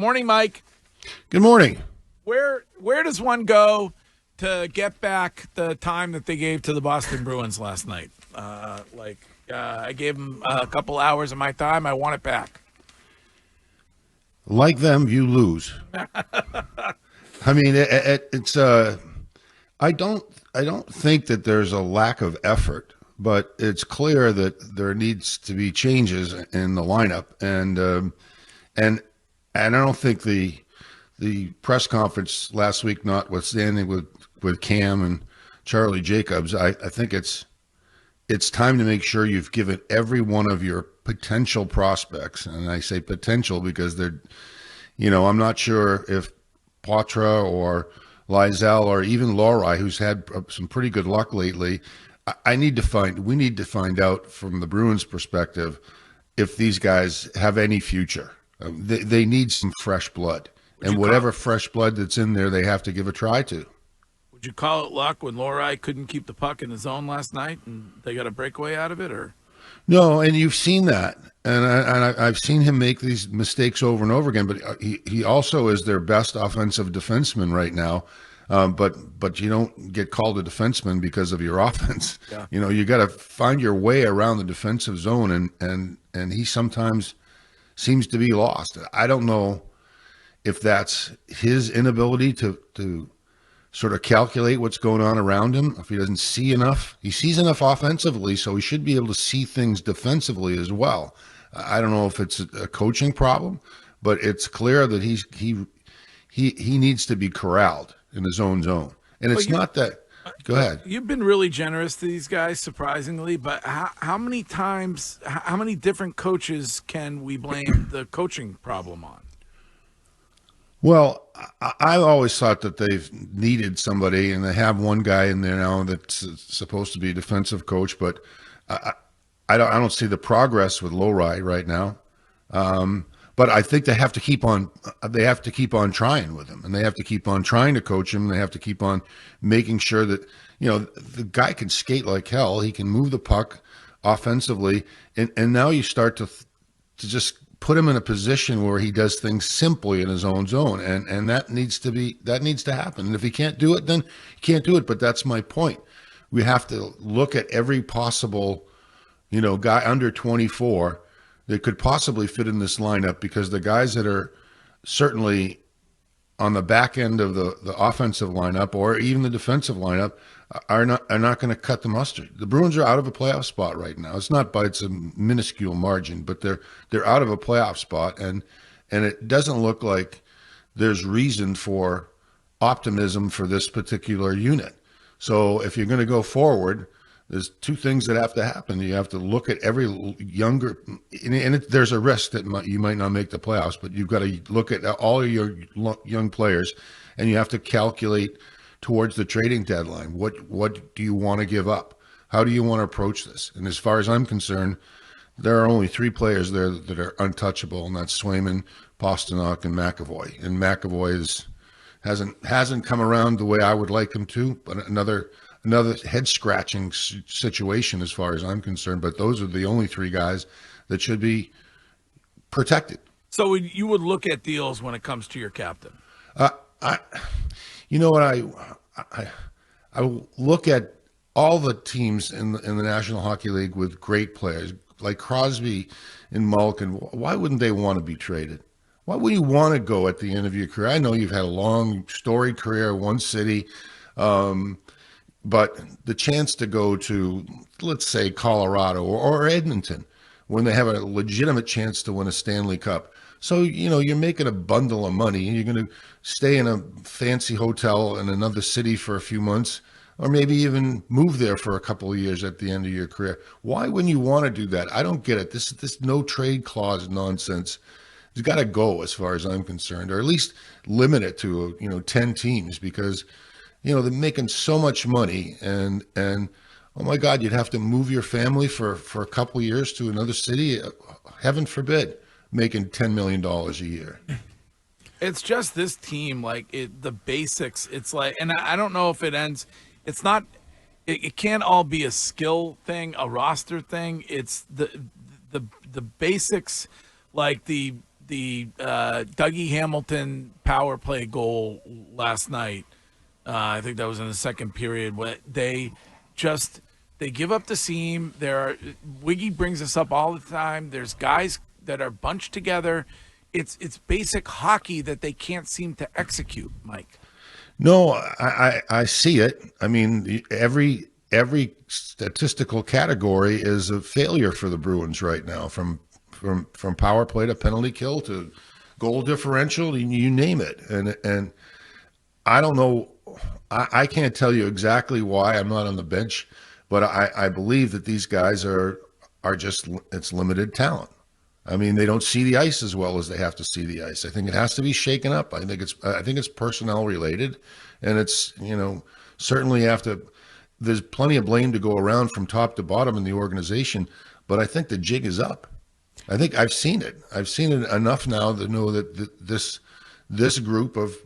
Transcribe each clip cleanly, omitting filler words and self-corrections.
morning, Mike. Good morning. Where does one to get back the time that they gave to the Boston Bruins last night? I gave them a couple hours of my time. I want it back. Like them, you lose. I mean, it's I don't think that there's a lack of effort, but it's clear that there needs to be changes in the lineup, and I don't think the press conference last week, notwithstanding with Cam and Charlie Jacobs, I think it's time to make sure you've given every one of your potential prospects, and I say potential because they're, I'm not sure if Poitras or Lysell or even Lohrei, who's had some pretty good luck lately. We need to find out from the Bruins' perspective if these guys have any future. They need some fresh blood, and whatever fresh blood that's in there, they have to give a try to. Would you call it luck when Lohrei couldn't keep the puck in the zone last night and they got a breakaway out of it, or? No, and you've seen that, and I've seen him make these mistakes over and over again. But he also is their best offensive defenseman right now. But you don't get called a defenseman because of your offense. Yeah. You got to find your way around the defensive zone, and he sometimes seems to be lost. I don't know if that's his inability to sort of calculate what's going on around him, if he doesn't see enough. He sees enough offensively, so he should be able to see things defensively as well. I don't know if it's a coaching problem, but it's clear that he needs to be corralled in his own zone. And it's not that. Go ahead. You've been really generous to these guys, surprisingly, but how many different coaches can we blame the coaching problem on? Well, I always thought that they've needed somebody, and they have one guy in there now that's supposed to be a defensive coach, but I don't see the progress with Lohrei right now. But I think they have to keep on trying with him, and they have to keep on trying to coach him. They have to keep on making sure that the guy can skate like hell. He can move the puck offensively, and now you start to just put him in a position where he does things simply in his own zone, and that needs to happen. And if he can't do it, then he can't do it. But that's my point. We have to look at every possible guy under 24 that could possibly fit in this lineup, because the guys that are certainly on the back end of the offensive lineup or even the defensive lineup are not going to cut the mustard. The Bruins are out of a playoff spot right now. It's not by it's a minuscule margin, but they're out of a playoff spot, and it doesn't look like there's reason for optimism for this particular unit. So if you're going to go forward, there's two things that have to happen. You have to look at every younger, and there's a risk that you might not make the playoffs, but you've got to look at all of your young players, and you have to calculate towards the trading deadline. What do you want to give up? How do you want to approach this? And as far as I'm concerned, there are only three players there that are untouchable, and that's Swayman, Pasternak, and McAvoy. And McAvoy hasn't come around the way I would like him to, but another head-scratching situation as far as I'm concerned. But those are the only three guys that should be protected. So you would look at deals when it comes to your captain? You know what, I look at all the teams in the National Hockey League with great players like Crosby and Malkin. Why wouldn't they want to be traded? Why would you want to go at the end of your career? I know you've had a long, storied career in one city, but the chance to go to, let's say, Colorado or Edmonton, when they have a legitimate chance to win a Stanley Cup. So, you're making a bundle of money, and you're going to stay in a fancy hotel in another city for a few months, or maybe even move there for a couple of years at the end of your career. Why wouldn't you want to do that? I don't get it. This no trade clause nonsense has got to go, as far as I'm concerned, or at least limit it to 10 teams, because they're making so much money, and oh my God, you'd have to move your family for a couple of years to another city. Heaven forbid, making $10 million a year. It's just this team, the basics. It's like, and I don't know if it ends. It's not. It can't all be a skill thing, a roster thing. It's the basics, like the the Dougie Hamilton power play goal last night. I think that was in the second period. Where they give up the seam. Wiggy brings us up all the time. There's guys that are bunched together. It's basic hockey that they can't seem to execute, Mike. No, I see it. I mean, every statistical category is a failure for the Bruins right now, from power play to penalty kill to goal differential, you name it. And I don't know. I can't tell you exactly why I'm not on the bench, but I believe that these guys are just, it's limited talent. I mean, they don't see the ice as well as they have to see the ice. I think it has to be shaken up. I think it's personnel related, and it's, certainly there's plenty of blame to go around from top to bottom in the organization, but I think the jig is up. I think I've seen it. I've seen it enough now to know that this group of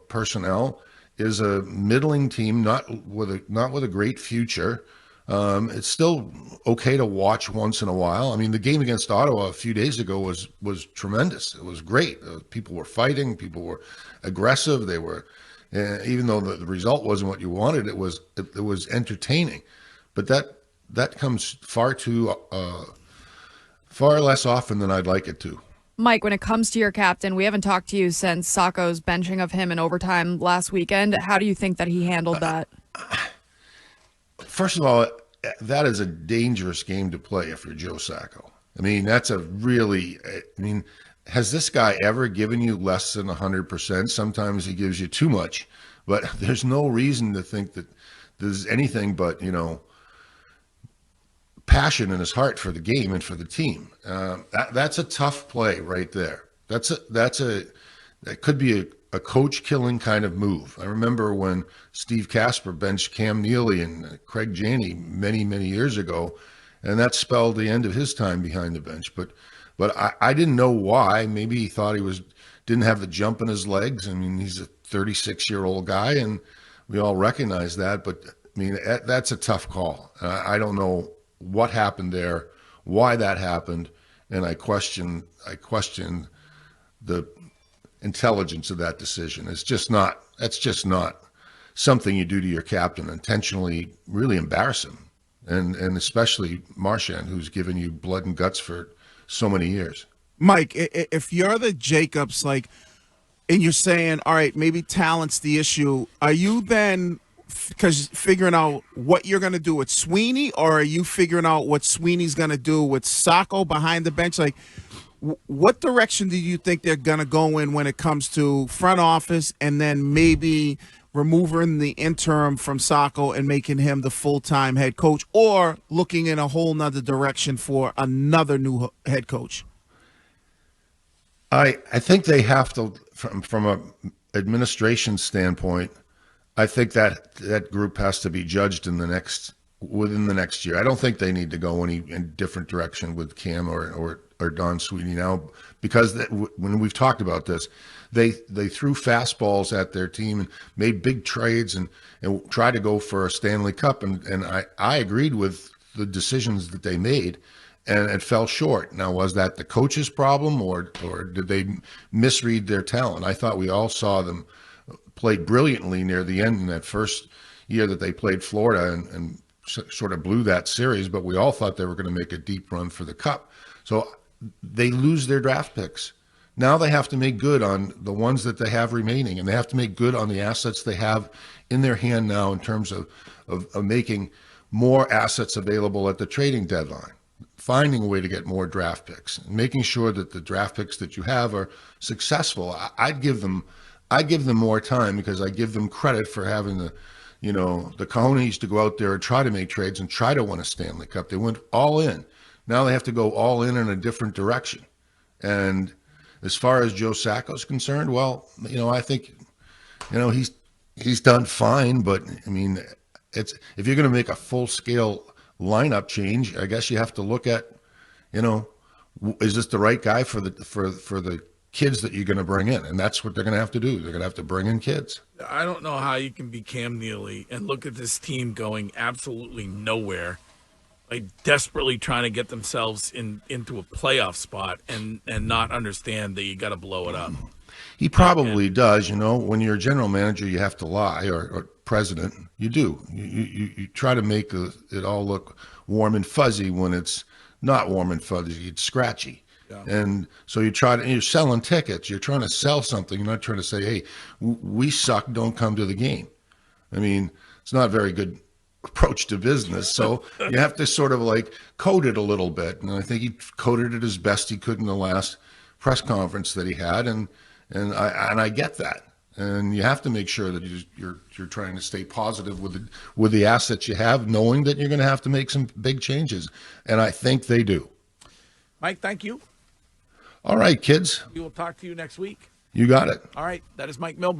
personnel is a middling team, not with a great future. It's still okay to watch once in a while. I mean, the game against Ottawa a few days ago was tremendous. It was great. People were fighting. People were aggressive. They were, even though the result wasn't what you wanted, it was entertaining. But that comes far less often than I'd like it to. Mike, when it comes to your captain, we haven't talked to you since Sacco's benching of him in overtime last weekend. How do you think that he handled that? First of all, that is a dangerous game to play if you're Joe Sacco. I mean, has this guy ever given you less than 100%? Sometimes he gives you too much, but there's no reason to think that there's anything but, passion in his heart for the game and for the team. That's a tough play right there. That could be a coach killing kind of move. I remember when Steve Casper benched Cam Neely and Craig Janney many, many years ago, and that spelled the end of his time behind the bench. But I didn't know why. Maybe he thought didn't have the jump in his legs. I mean, he's a 36-year-old guy, and we all recognize that. But I mean, that's a tough call. I don't know what happened there, why that happened, and I question the intelligence of that decision. That's just not something you do to your captain, intentionally really embarrass him, and especially Marchand, who's given you blood and guts for so many years. Mike, if you're the Jacobs, and you're saying, all right, maybe talent's the issue, are you then figuring out what you're going to do with Sweeney, or are you figuring out what Sweeney's going to do with Sacco behind the bench? What direction do you think they're going to go in when it comes to front office, and then maybe removing the interim from Sacco and making him the full-time head coach, or looking in a whole nother direction for another new head coach? I think they have to, from an administration standpoint, I think that group has to be judged within the next year. I don't think they need to go in different direction with Cam or Don Sweeney now, because when we've talked about this, they threw fastballs at their team and made big trades and tried to go for a Stanley Cup, and I agreed with the decisions that they made, and it fell short. Now, was that the coach's problem, or did they misread their talent? I thought we all saw them played brilliantly near the end in that first year that they played Florida and sort of blew that series, but we all thought they were going to make a deep run for the Cup. So they lose their draft picks. Now they have to make good on the ones that they have remaining, and they have to make good on the assets they have in their hand now in terms of making more assets available at the trading deadline, finding a way to get more draft picks, and making sure that the draft picks that you have are successful. I'd give them more time, because I give them credit for having the cojones to go out there and try to make trades and try to win a Stanley Cup. They went all in. Now they have to go all in a different direction. And as far as Joe Sacco's concerned, well, I think, he's done fine. But I mean, if you're going to make a full scale lineup change, I guess you have to look at, is this the right guy for the kids that you're going to bring in? And that's what they're going to have to do. They're going to have to bring in kids. I don't know how you can be Cam Neely and look at this team going absolutely nowhere like desperately trying to get themselves into a playoff spot and not understand that you got to blow it up. He probably does. When you're a general manager, you have to lie, or president, you do. You try to make it all look warm and fuzzy when it's not warm and fuzzy. It's scratchy. Yeah. And so you're selling tickets. You're trying to sell something. You're not trying to say, hey, we suck, don't come to the game. I mean, it's not a very good approach to business. So you have to sort of like code it a little bit. And I think he coded it as best he could in the last press conference that he had. And I get that. And you have to make sure that you're trying to stay positive with the assets you have, knowing that you're going to have to make some big changes. And I think they do. Mike, thank you. All right, kids. We will talk to you next week. You got it. All right. That is Mike Milbury.